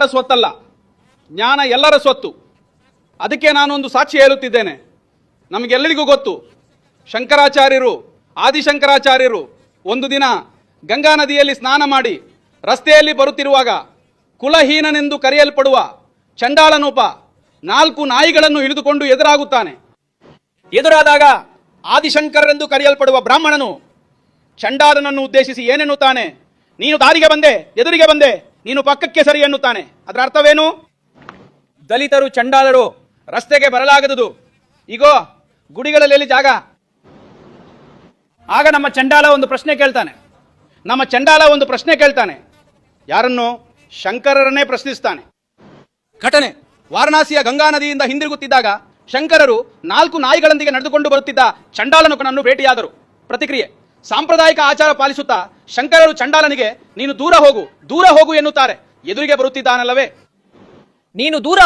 ಯಾರ ಸ್ವತ್ತಲ್ಲ, ಜ್ಞಾನ ಎಲ್ಲರ ಸ್ವತ್ತು. ಅದಕ್ಕೆ ನಾನೊಂದು ಸಾಕ್ಷಿ ಹೇಳುತ್ತಿದ್ದೇನೆ. ನಮಗೆಲ್ಲರಿಗೂ ಗೊತ್ತು, ಶಂಕರಾಚಾರ್ಯರು, ಆದಿಶಂಕರಾಚಾರ್ಯರು ಒಂದು ದಿನ ಗಂಗಾ ನದಿಯಲ್ಲಿ ಸ್ನಾನ ಮಾಡಿ ರಸ್ತೆಯಲ್ಲಿ ಬರುತ್ತಿರುವಾಗ ಕುಲಹೀನನೆಂದು ಕರೆಯಲ್ಪಡುವ ಚಂಡಾಳನೊಬ್ಬ 4 ನಾಯಿಗಳನ್ನು ಹಿಡಿದುಕೊಂಡು ಎದುರಾಗುತ್ತಾನೆ. ಎದುರಾದಾಗ ಆದಿಶಂಕರರೆಂದು ಕರೆಯಲ್ಪಡುವ ಬ್ರಾಹ್ಮಣನು ಚಂಡಾಲನನ್ನು ಉದ್ದೇಶಿಸಿ ಏನೆನ್ನುತ್ತಾನೆ? ನೀನು ದಾರಿಗೆ ಬಂದೆ, ಎದುರಿಗೆ ಬಂದೆ, ನೀನು ಪಕ್ಕಕ್ಕೆ ಸರಿ ಎನ್ನುತ್ತಾನೆ. ಅದರ ಅರ್ಥವೇನು? ದಲಿತರು ಚಂಡಾಲರು ರಸ್ತೆಗೆ ಬರಲಾಗದುದು, ಈಗೋ ಗುಡಿಗಳಲ್ಲಿ ಜಾಗ. ಆಗ ನಮ್ಮ ಚಂಡಾಲ ಒಂದು ಪ್ರಶ್ನೆ ಕೇಳ್ತಾನೆ. ಯಾರನ್ನು? ಶಂಕರರನ್ನೇ ಪ್ರಶ್ನಿಸ್ತಾನೆ. ಘಟನೆ ವಾರಣಾಸಿಯ ಗಂಗಾ ನದಿಯಿಂದ ಹಿಂದಿರುಗುತ್ತಿದ್ದಾಗ ಶಂಕರರು 4 ನಾಯಿಗಳೊಂದಿಗೆ ನಡೆದುಕೊಂಡು ಬರುತ್ತಿದ್ದ ಚಂಡಾಲನನ್ನು ಭೇಟಿಯಾದರು. ಪ್ರತಿಕ್ರಿಯೆ: ಸಾಂಪ್ರದಾಯಿಕ ಆಚಾರ ಪಾಲಿಸುತ್ತಾ ಶಂಕರರು ಚಂಡಾಲನಿಗೆ ನೀನು ದೂರ ಹೋಗು ಎನ್ನುತ್ತಾರೆ. ಎದುರಿಗೆ ಬರುತ್ತಿದ್ದಾನಲ್ಲವೇ, ನೀನು ದೂರ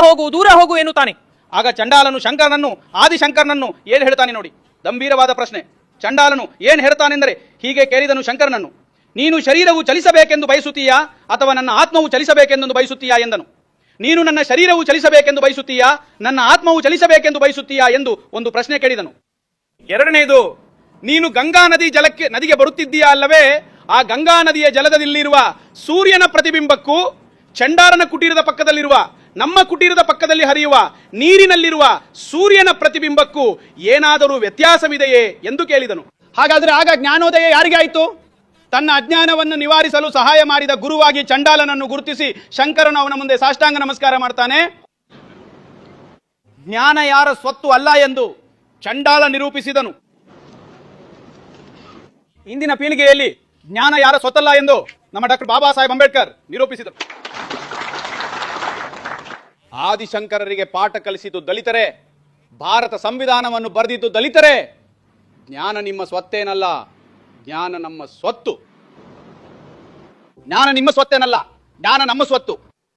ಹೋಗು ಎನ್ನುತ್ತಾನೆ. ಆಗ ಚಂಡಾಲನು ಶಂಕರನನ್ನು, ಆದಿಶಂಕರನನ್ನು ಏನು ಹೇಳ್ತಾನೆ ನೋಡಿ. ಗಂಭೀರವಾದ ಪ್ರಶ್ನೆ. ಚಂಡಾಲನು ಏನು ಹೇಳ್ತಾನೆಂದರೆ ಹೀಗೆ ಕೇಳಿದನು ಶಂಕರನನ್ನು: ನೀನು ಶರೀರವು ಚಲಿಸಬೇಕೆಂದು ಬಯಸುತ್ತೀಯಾ ಅಥವಾ ನನ್ನ ಆತ್ಮವು ಚಲಿಸಬೇಕೆಂದು ಬಯಸುತ್ತೀಯಾ ಎಂದನು. ನೀನು ನನ್ನ ಶರೀರವು ಚಲಿಸಬೇಕೆಂದು ಬಯಸುತ್ತೀಯಾ, ನನ್ನ ಆತ್ಮವು ಚಲಿಸಬೇಕೆಂದು ಬಯಸುತ್ತೀಯಾ ಎಂದು ಒಂದು ಪ್ರಶ್ನೆ ಕೇಳಿದನು. ಎರಡನೆಯದು, ನೀನು ಗಂಗಾ ನದಿಗೆ ಬರುತ್ತಿದ್ದೀಯಾ ಅಲ್ಲವೇ, ಆ ಗಂಗಾ ನದಿಯ ಜಲದಲ್ಲಿರುವ ಸೂರ್ಯನ ಪ್ರತಿಬಿಂಬಕ್ಕೂ ಚಂಡಾಲನ ಕುಟೀರದ ಪಕ್ಕದಲ್ಲಿರುವ, ನಮ್ಮ ಕುಟೀರದ ಪಕ್ಕದಲ್ಲಿ ಹರಿಯುವ ನೀರಿನಲ್ಲಿರುವ ಸೂರ್ಯನ ಪ್ರತಿಬಿಂಬಕ್ಕೂ ಏನಾದರೂ ವ್ಯತ್ಯಾಸವಿದೆಯೇ ಎಂದು ಕೇಳಿದನು. ಹಾಗಾದ್ರೆ ಆಗ ಜ್ಞಾನೋದಯ ಯಾರಿಗೆ ಆಯಿತು? ತನ್ನ ಅಜ್ಞಾನವನ್ನು ನಿವಾರಿಸಲು ಸಹಾಯ ಮಾಡಿದ ಗುರುವಾಗಿ ಚಂಡಾಲನನ್ನು ಗುರುತಿಸಿ ಶಂಕರನು ಅವನ ಮುಂದೆ ಸಾಷ್ಟಾಂಗ ನಮಸ್ಕಾರ ಮಾಡ್ತಾನೆ. ಜ್ಞಾನ ಯಾರ ಸ್ವತ್ತು ಅಲ್ಲ ಎಂದು ಚಂಡಾಲ ನಿರೂಪಿಸಿದನು. ಇಂದಿನ ಪೀಳಿಗೆಯಲ್ಲಿ ಜ್ಞಾನ ಯಾರ ಸ್ವತ್ತಲ್ಲ ಎಂದು ನಮ್ಮ ಡಾಕ್ಟರ್ ಬಾಬಾ ಸಾಹೇಬ್ ಅಂಬೇಡ್ಕರ್ ನಿರೂಪಿಸಿದರು. ಆದಿಶಂಕರರಿಗೆ ಪಾಠ ಕಲಿಸಿದ್ದು ದಲಿತರೇ, ಭಾರತ ಸಂವಿಧಾನವನ್ನು ಬರೆದಿದ್ದು ದಲಿತರೇ. ಜ್ಞಾನ ನಿಮ್ಮ ಸ್ವತ್ತೇನಲ್ಲ, ಜ್ಞಾನ ನಮ್ಮ ಸ್ವತ್ತು. ಜ್ಞಾನ ನಿಮ್ಮ ಸ್ವತ್ತೇನಲ್ಲ, ಜ್ಞಾನ ನಮ್ಮ ಸ್ವತ್ತು.